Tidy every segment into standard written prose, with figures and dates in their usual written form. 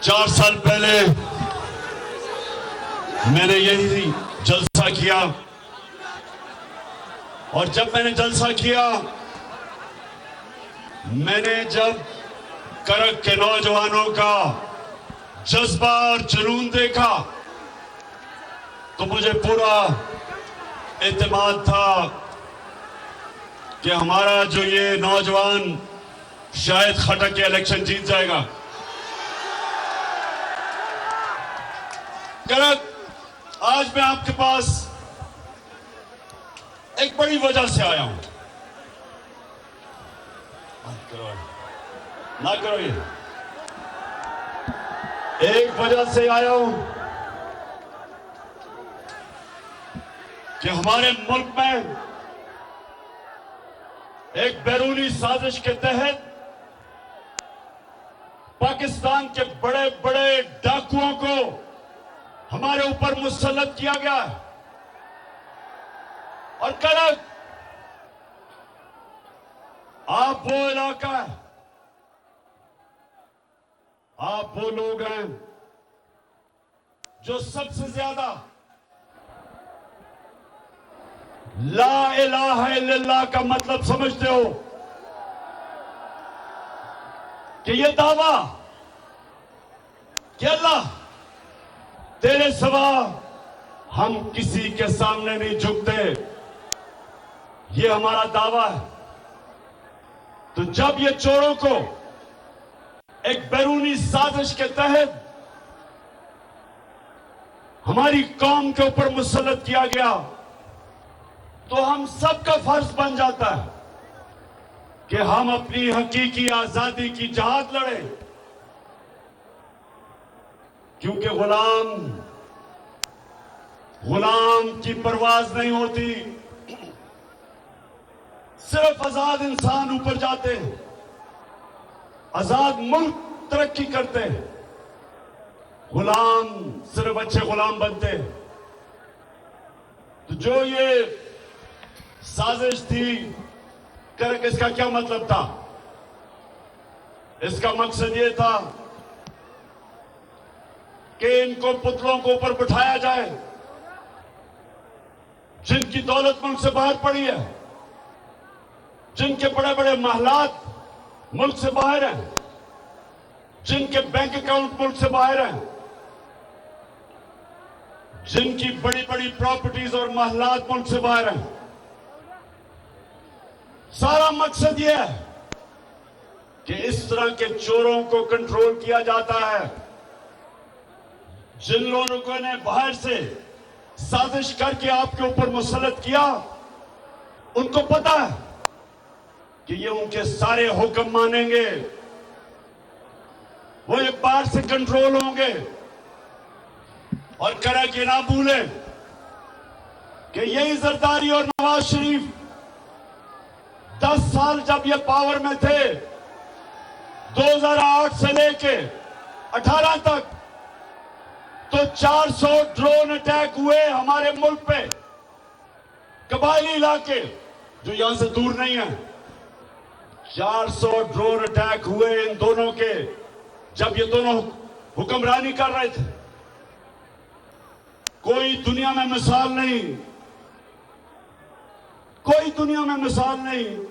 4 سال پہلے میں نے یہی جلسہ کیا، اور جب میں نے جلسہ کیا، میں نے جب کرک کے نوجوانوں کا جذبہ اور جنون دیکھا تو مجھے پورا اعتماد تھا کہ ہمارا جو یہ نوجوان شاید کھٹک کے الیکشن جیت جائے گا۔ کرک، آج میں آپ کے پاس ایک بڑی وجہ سے آیا ہوں۔ نہ کرو یہ، ایک وجہ سے آیا ہوں کہ ہمارے ملک میں ایک بیرونی سازش کے تحت پاکستان کے بڑے بڑے ڈاکوؤں کو ہمارے اوپر مسلط کیا گیا ہے، اور کرک آپ وہ علاقہ ہے، آپ وہ لوگ ہیں جو سب سے زیادہ لا الہ الا اللہ کا مطلب سمجھتے ہو، کہ یہ دعویٰ کہ اللہ تیرے سوا ہم کسی کے سامنے نہیں جھکتے، یہ ہمارا دعویٰ ہے۔ تو جب یہ چوروں کو ایک بیرونی سازش کے تحت ہماری قوم کے اوپر مسلط کیا گیا تو ہم سب کا فرض بن جاتا ہے کہ ہم اپنی حقیقی آزادی کی جہاد لڑیں، کیونکہ غلام کی پرواز نہیں ہوتی، صرف آزاد انسان اوپر جاتے ہیں، آزاد ملک ترقی کرتے ہیں، غلام صرف اچھے غلام بنتے ہیں۔ تو جو یہ سازش تھی کرک، اس کا کیا مطلب تھا؟ اس کا مقصد یہ تھا کہ ان کو پتلوں کو اوپر بٹھایا جائے، جن کی دولت ملک سے باہر پڑی ہے، جن کے بڑے بڑے محلات ملک سے باہر ہیں، جن کے بینک اکاؤنٹ ملک سے باہر ہیں، جن کی بڑی بڑی پراپرٹیز اور محلات ملک سے باہر ہیں۔ سارا مقصد یہ ہے کہ اس طرح کے چوروں کو کنٹرول کیا جاتا ہے۔ جن لوگوں نے باہر سے سازش کر کے آپ کے اوپر مسلط کیا، ان کو پتا ہے کہ یہ ان کے سارے حکم مانیں گے، وہ یہ باہر سے کنٹرول ہوں گے۔ اور کرک یہ نہ بھولیں کہ یہی زرداری اور نواز شریف 10 سال جب یہ پاور میں تھے، 2008 سے لے کے 18 تک، تو 400 ڈرون اٹیک ہوئے ہمارے ملک پہ، قبائلی علاقے جو یہاں سے دور نہیں ہیں، 400 ڈرون اٹیک ہوئے ان دونوں کے، جب یہ دونوں حکمرانی کر رہے تھے۔ کوئی دنیا میں مثال نہیں، کوئی دنیا میں مثال نہیں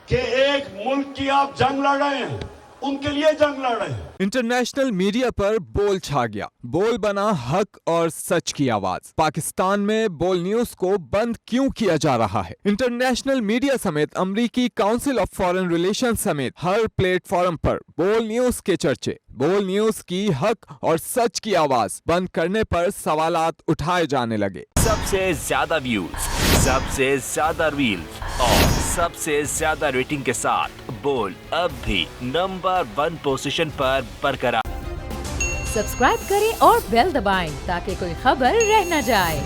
کہ ایک ملک کی آپ جنگ لڑ رہے ہیں، ان کے لیے جنگ لڑ رہے ہیں۔ انٹرنیشنل میڈیا پر بول چھا گیا، بول بنا حق اور سچ کی آواز۔ پاکستان میں بول نیوز کو بند کیوں کیا جا رہا ہے؟ انٹرنیشنل میڈیا سمیت امریکی کاؤنسل آف فارن ریلیشن سمیت ہر پلیٹ فارم پر بول نیوز کے چرچے، بول نیوز کی حق اور سچ کی آواز بند کرنے پر سوالات اٹھائے جانے لگے۔ سب سے زیادہ ویوز، سب سے زیادہ ریلز اور سب سے زیادہ ریٹنگ کے ساتھ بول اب بھی نمبر 1 پوزیشن پر برقرار۔ سبسکرائب کریں اور بیل دبائیں تاکہ کوئی خبر رہ نہ جائے۔